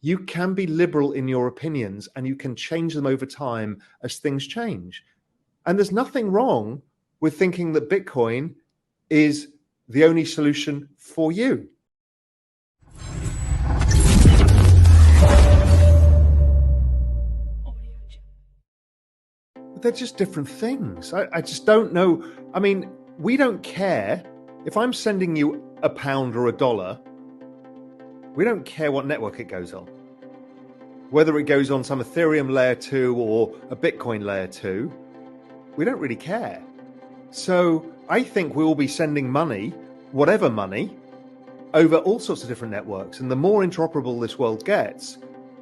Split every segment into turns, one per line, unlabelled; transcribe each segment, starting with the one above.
you can be liberal in your opinions and you can change them over time as things change. And there's nothing wrong with thinking that Bitcoin is the only solution for you. But they're just different things. I just don't know. I mean, we don't care. If I'm sending you £1 or $1, we don't care what network it goes on. Whether it goes on some Ethereum layer 2 or a Bitcoin layer 2, we don't really care. So I think we will be sending money, whatever money, over all sorts of different networks. And the more interoperable this world gets,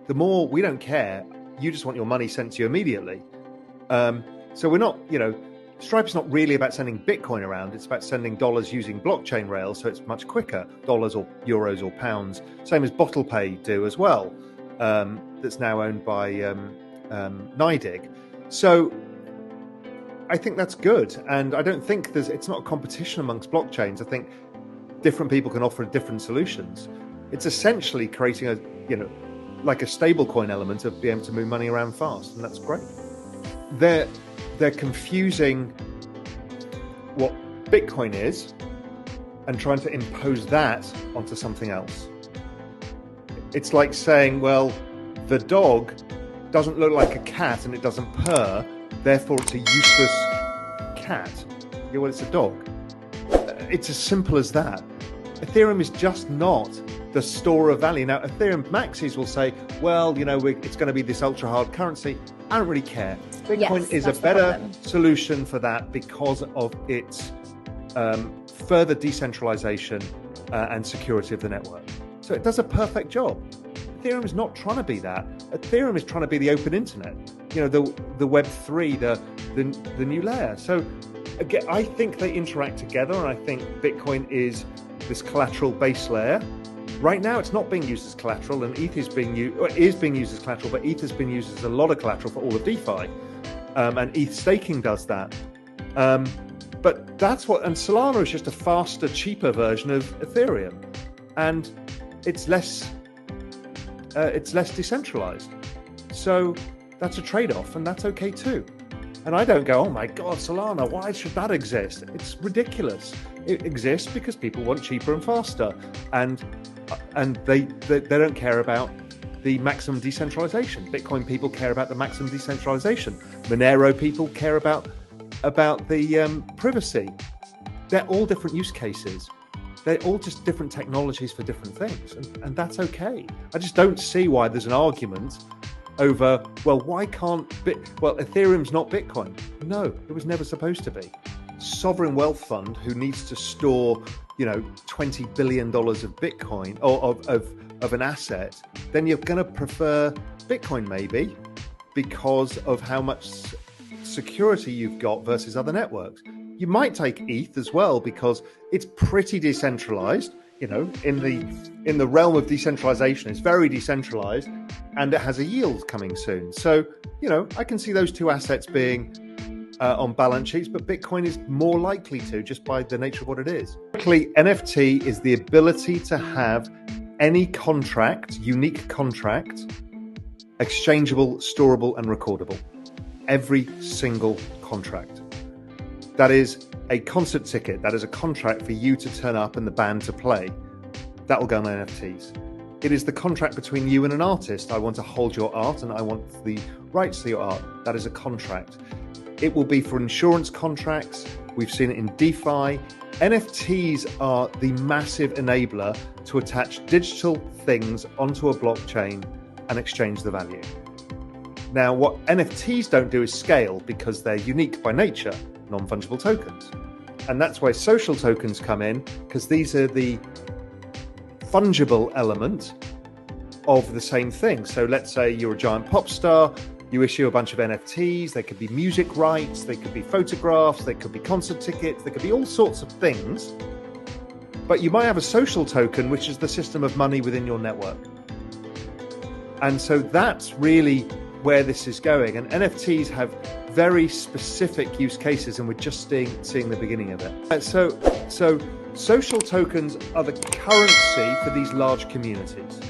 the more we don't care. You just want your money sent to you immediately. So we're not, Stripe is not really about sending Bitcoin around. It's about sending dollars using blockchain rails, so it's much quicker, dollars or euros or pounds, same as BottlePay do as well. That's now owned by NYDIG. So I think that's good. And I don't think it's not a competition amongst blockchains. I think different people can offer different solutions. It's essentially creating like a stablecoin element of being able to move money around fast. And that's great. They're confusing what Bitcoin is and trying to impose that onto something else. It's like saying, well, the dog doesn't look like a cat and it doesn't purr, therefore it's a useless cat. Yeah, well, it's a dog. It's as simple as that. Ethereum is just not the store of value. Now, Ethereum maxis will say, well, it's going to be this ultra hard currency. I don't really care. Bitcoin is a better solution for that because of its further decentralization and security of the network. So it does a perfect job. Ethereum is not trying to be that. Ethereum is trying to be the open internet, the Web3, the new layer. So again, I think they interact together, and I think Bitcoin is this collateral base layer. Right now, it's not being used as collateral, and ETH is being used as collateral, but ETH has been used as a lot of collateral for all of DeFi, and ETH staking does that. But that's and Solana is just a faster, cheaper version of Ethereum, and it's less decentralized. So that's a trade-off, and that's okay too. And I don't go, oh my God, Solana, why should that exist? It's ridiculous. It exists because people want cheaper and faster, and they don't care about the maximum decentralization. Bitcoin people care about the maximum decentralization. Monero people care about the privacy. They're all different use cases. They're all just different technologies for different things, and that's okay. I just don't see why there's an argument over, well, why can't Ethereum's not Bitcoin. No, it was never supposed to be. Sovereign wealth fund who needs to store, $20 billion of Bitcoin or of an asset, then you're going to prefer Bitcoin maybe because of how much security you've got versus other networks. You might take ETH as well because it's pretty decentralized. In the realm of decentralization, it's very decentralized, and it has a yield coming soon. So, I can see those two assets being on balance sheets, but Bitcoin is more likely to, just by the nature of what it is. NFT is the ability to have any contract, unique contract, exchangeable, storable, and recordable. Every single contract. That is a concert ticket. That is a contract for you to turn up and the band to play. That will go on NFTs. It is the contract between you and an artist. I want to hold your art and I want the rights to your art. That is a contract. It will be for insurance contracts. We've seen it in DeFi. NFTs are the massive enabler to attach digital things onto a blockchain and exchange the value. Now, what NFTs don't do is scale because they're unique by nature, non-fungible tokens. And that's why social tokens come in, because these are the fungible element of the same thing. So let's say you're a giant pop star, you issue a bunch of NFTs, they could be music rights, they could be photographs, they could be concert tickets, they could be all sorts of things. But you might have a social token, which is the system of money within your network. And so that's really where this is going. And NFTs have very specific use cases, and we're just seeing the beginning of it. So social tokens are the currency for these large communities.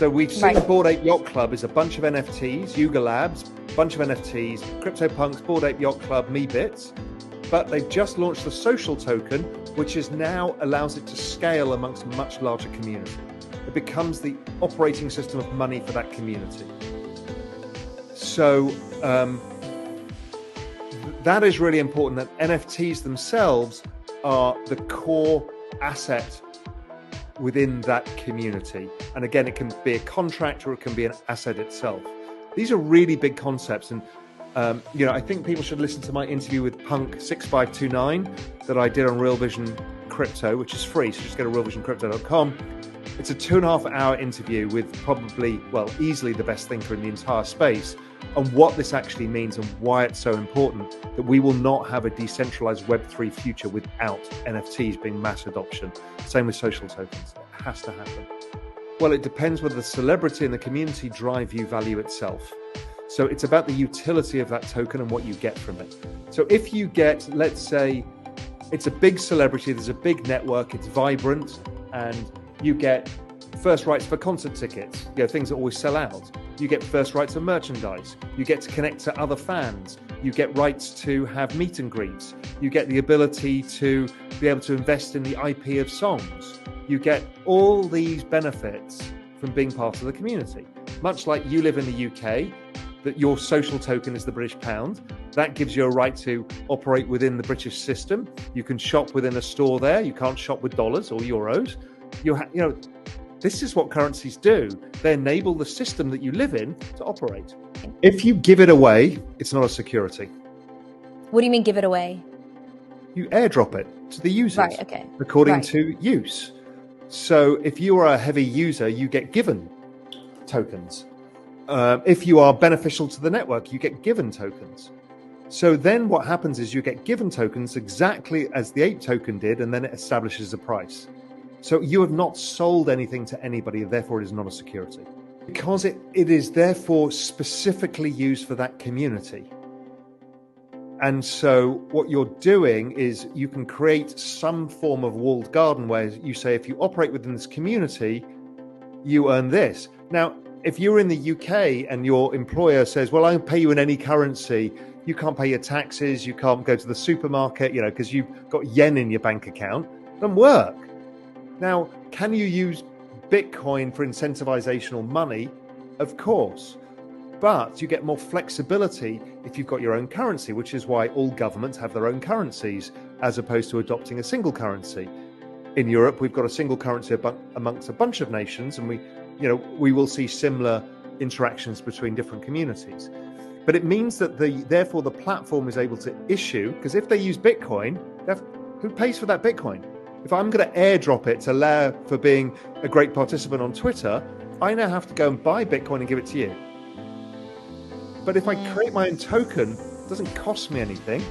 So we've seen Bored Ape Yacht Club is a bunch of NFTs, Yuga Labs, bunch of NFTs, CryptoPunks, Bored Ape Yacht Club, MeBits, but they've just launched the social token, which is now allows it to scale amongst a much larger community. It becomes the operating system of money for that community. So that is really important, that NFTs themselves are the core asset within that community. And again, it can be a contract or it can be an asset itself. These are really big concepts. And, I think people should listen to my interview with Punk6529 that I did on Real Vision Crypto, which is free. So just go to realvisioncrypto.com. It's a 2.5-hour interview with probably, easily the best thinker in the entire space on what this actually means and why it's so important that we will not have a decentralized Web3 future without NFTs being mass adoption. Same with social tokens. It has to happen. Well, it depends whether the celebrity and the community drive you value itself. So it's about the utility of that token and what you get from it. So if you get, let's say, it's a big celebrity, there's a big network, it's vibrant, and you get first rights for concert tickets, things that always sell out. You get first rights of merchandise. You get to connect to other fans. You get rights to have meet and greets. You get the ability to be able to invest in the IP of songs. You get all these benefits from being part of the community. Much like you live in the UK, that your social token is the British pound. That gives you a right to operate within the British system. You can shop within a store there. You can't shop with dollars or euros. This is what currencies do. They enable the system that you live in to operate. If you give it away, it's not a security.
What do you mean give it away?
You airdrop it to the users according to use. So if you are a heavy user, you get given tokens. If you are beneficial to the network, you get given tokens. So then what happens is you get given tokens exactly as the ape token did, and then it establishes a price. So you have not sold anything to anybody, therefore it is not a security. Because it is therefore specifically used for that community. And so what you're doing is you can create some form of walled garden where you say, if you operate within this community, you earn this. Now, if you're in the UK and your employer says, well, I'll pay you in any currency, you can't pay your taxes, you can't go to the supermarket, because you've got yen in your bank account, doesn't work. Now, can you use Bitcoin for incentivizational money? Of course. But you get more flexibility if you've got your own currency, which is why all governments have their own currencies, as opposed to adopting a single currency. In Europe, we've got a single currency amongst a bunch of nations, and we will see similar interactions between different communities. But it means that therefore the platform is able to issue, because if they use Bitcoin, who pays for that Bitcoin? If I'm going to airdrop it to Layah for being a great participant on Twitter, I now have to go and buy Bitcoin and give it to you. But if I create my own token, it doesn't cost me anything.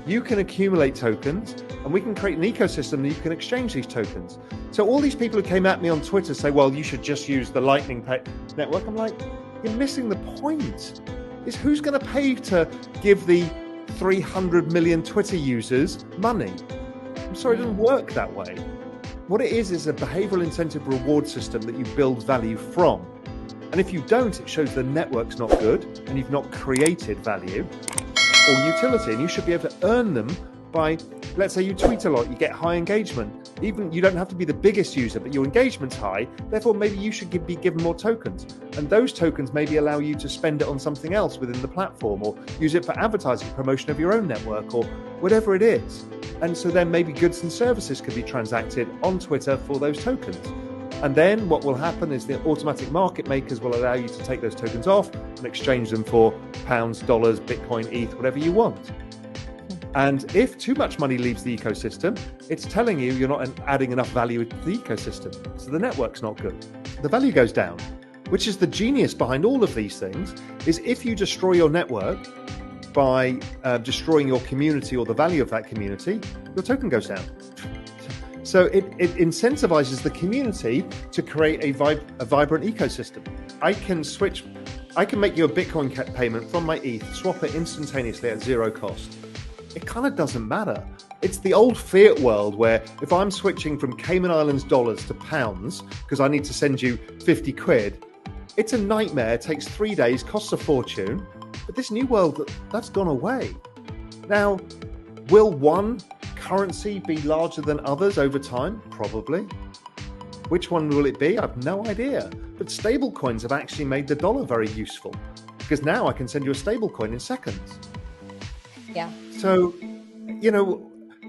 You can accumulate tokens, and we can create an ecosystem that you can exchange these tokens. So all these people who came at me on Twitter say, well, you should just use the Lightning network. I'm like, you're missing the point. Is who's going to pay to give the 300 million Twitter users money? I'm sorry, it doesn't work that way. What it is a behavioral incentive reward system that you build value from. And if you don't, it shows the network's not good and you've not created value or utility. And you should be able to earn them by, let's say you tweet a lot, you get high engagement. Even you don't have to be the biggest user, but your engagement's high. Therefore, maybe you should be given more tokens. And those tokens maybe allow you to spend it on something else within the platform, or use it for advertising, promotion of your own network, or whatever it is. And so then maybe goods and services could be transacted on Twitter for those tokens. And then what will happen is the automatic market makers will allow you to take those tokens off and exchange them for pounds, dollars, Bitcoin, ETH, whatever you want. And if too much money leaves the ecosystem, it's telling you you're not adding enough value to the ecosystem. So the network's not good. The value goes down, which is the genius behind all of these things, is if you destroy your network by destroying your community or the value of that community, your token goes down. So it incentivizes the community to create a vibrant ecosystem. I can make you a Bitcoin payment from my ETH, swap it instantaneously at zero cost. It kind of doesn't matter. It's the old fiat world where if I'm switching from Cayman Islands dollars to pounds because I need to send you 50 quid, It's a nightmare. It takes 3 days, costs a fortune. But this new world, that's gone away. Now, will one currency be larger than others over time? Probably. Which one will it be? I have no idea. But stable coins have actually made the dollar very useful, because now I can send you a stable coin in seconds.
Yeah.
So,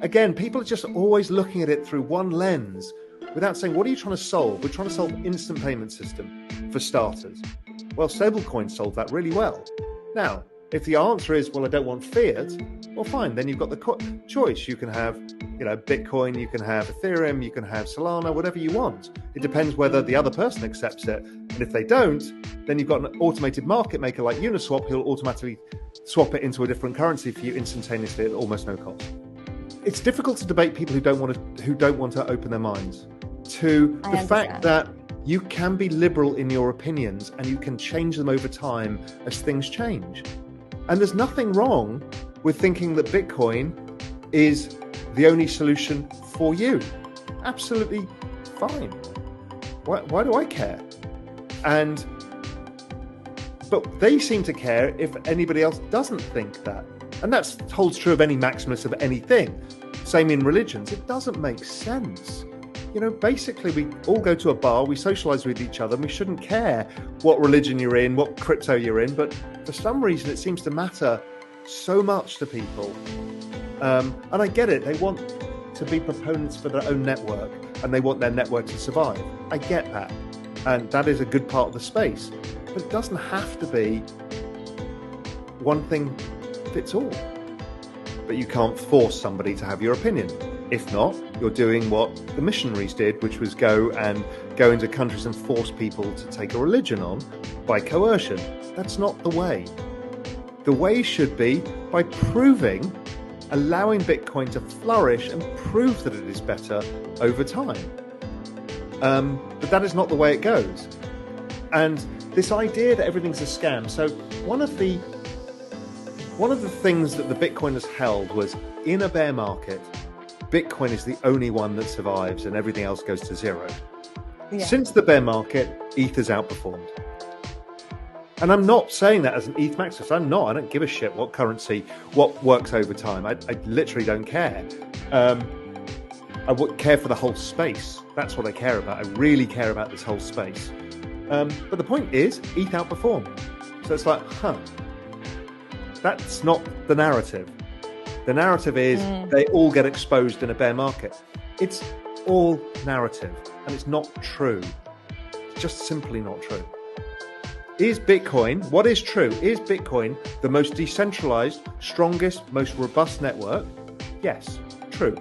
again, people are just always looking at it through one lens without saying, what are you trying to solve? We're trying to solve instant payment system for starters. Well, stablecoins solve that really well. Now, if the answer is, well, I don't want fiat, well, fine. Then you've got the choice. You can have, Bitcoin, you can have Ethereum, you can have Solana, whatever you want. It depends whether the other person accepts it. And if they don't, then you've got an automated market maker like Uniswap who'll automatically swap it into a different currency for you instantaneously at almost no cost. It's difficult to debate people who don't want to open their minds to the fact that you can be liberal in your opinions and you can change them over time as things change. And there's nothing wrong with thinking that Bitcoin is the only solution for you. Absolutely fine. Why do I care? But they seem to care if anybody else doesn't think that. And that holds true of any maximalist of anything. Same in religions. It doesn't make sense. Basically, we all go to a bar, we socialize with each other, and we shouldn't care what religion you're in, what crypto you're in. But for some reason, it seems to matter so much to people. And I get it. They want to be proponents for their own network, and they want their network to survive. I get that. And that is a good part of the space. But it doesn't have to be one thing fits all. But you can't force somebody to have your opinion. If not, you're doing what the missionaries did, which was go into countries and force people to take a religion on by coercion. That's not the way. The way should be by allowing Bitcoin to flourish and prove that it is better over time. But that is not the way it goes. And this idea that everything's a scam. So one of the things that the Bitcoiners held was, in a bear market, Bitcoin is the only one that survives and everything else goes to zero. Yeah. Since the bear market, ETH has outperformed. And I'm not saying that as an ETH maximalist. I'm not. I don't give a shit what currency, what works over time. I literally don't care. I would care for the whole space. That's what I care about. I really care about this whole space. But the point is, ETH outperformed. So it's like, that's not the narrative. The narrative is they all get exposed in a bear market. It's all narrative, and it's not true. It's just simply not true. What is true? Is Bitcoin the most decentralized, strongest, most robust network? Yes, true.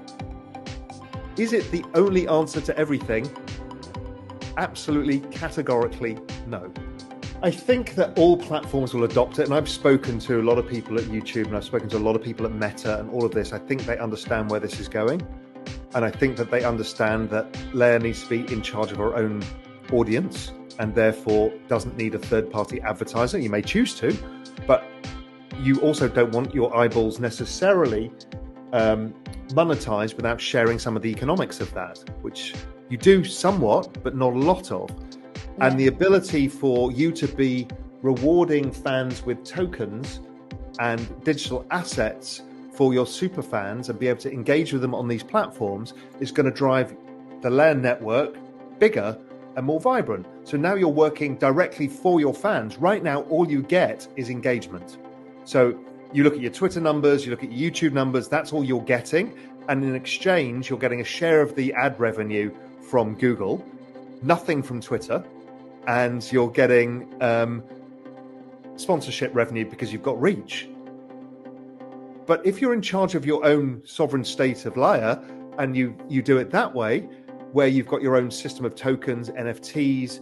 Is it the only answer to everything? Absolutely, categorically, no. I think that all platforms will adopt it, and I've spoken to a lot of people at YouTube, and I've spoken to a lot of people at Meta and all of this. I think they understand where this is going, and I think that they understand that Layah needs to be in charge of her own audience, and therefore doesn't need a third-party advertiser. You may choose to, but you also don't want your eyeballs necessarily monetized without sharing some of the economics of that, which you do somewhat, but not a lot of. Yeah. And the ability for you to be rewarding fans with tokens and digital assets for your super fans and be able to engage with them on these platforms is going to drive the Layah network bigger and more vibrant. So now you're working directly for your fans. Right now, all you get is engagement. So you look at your Twitter numbers, you look at your YouTube numbers, that's all you're getting. And in exchange, you're getting a share of the ad revenue from Google, nothing from Twitter, and you're getting sponsorship revenue because you've got reach. But if you're in charge of your own sovereign state of Layah and you do it that way, where you've got your own system of tokens, NFTs,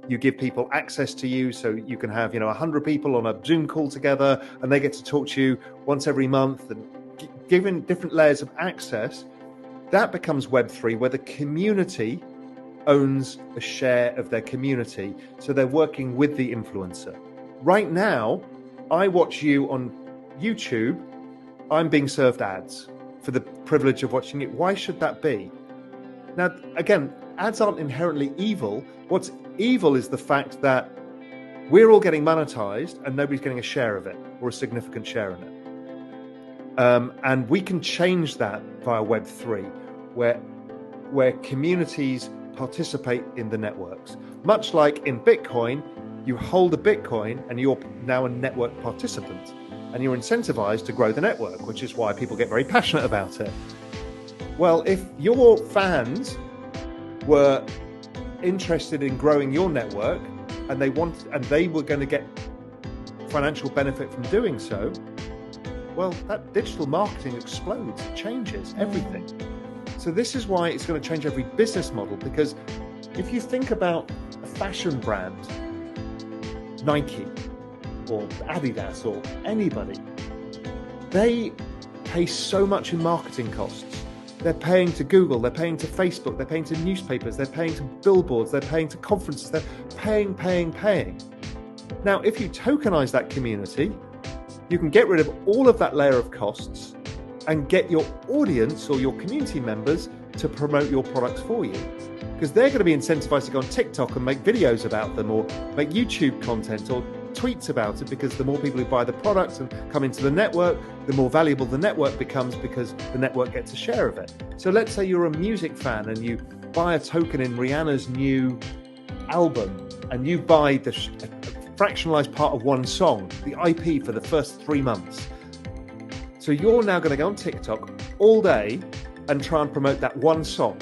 you give people access to you, so you can have 100 people on a Zoom call together, and they get to talk to you once every month, and given different layers of access, that becomes Web3, where the community owns a share of their community, so they're working with the influencer. Right now, I watch you on YouTube, I'm being served ads for the privilege of watching it. Why should that be? Now, again, ads aren't inherently evil. What's evil is the fact that we're all getting monetized and nobody's getting a share of it or a significant share in it. And we can change that via Web3, where communities participate in the networks. Much like in Bitcoin, you hold a Bitcoin and you're now a network participant, and you're incentivized to grow the network, which is why people get very passionate about it. Well, if your fans were interested in growing your network and they were going to get financial benefit from doing so, well, that digital marketing explodes, it changes everything. So this is why it's going to change every business model, because if you think about a fashion brand, Nike or Adidas or anybody, they pay so much in marketing costs. They're paying to Google, they're paying to Facebook, they're paying to newspapers, they're paying to billboards, they're paying to conferences, they're paying. Now, if you tokenize that community, you can get rid of all of that layer of costs and get your audience or your community members to promote your products for you. Because they're going to be incentivized to go on TikTok and make videos about them, or make YouTube content or tweets about it, because the more people who buy the products and come into the network, the more valuable the network becomes, because the network gets a share of it. So let's say you're a music fan and you buy a token in Rihanna's new album, and you buy the fractionalized part of one song, the IP, for the first 3 months. So you're now going to go on TikTok all day and try and promote that one song.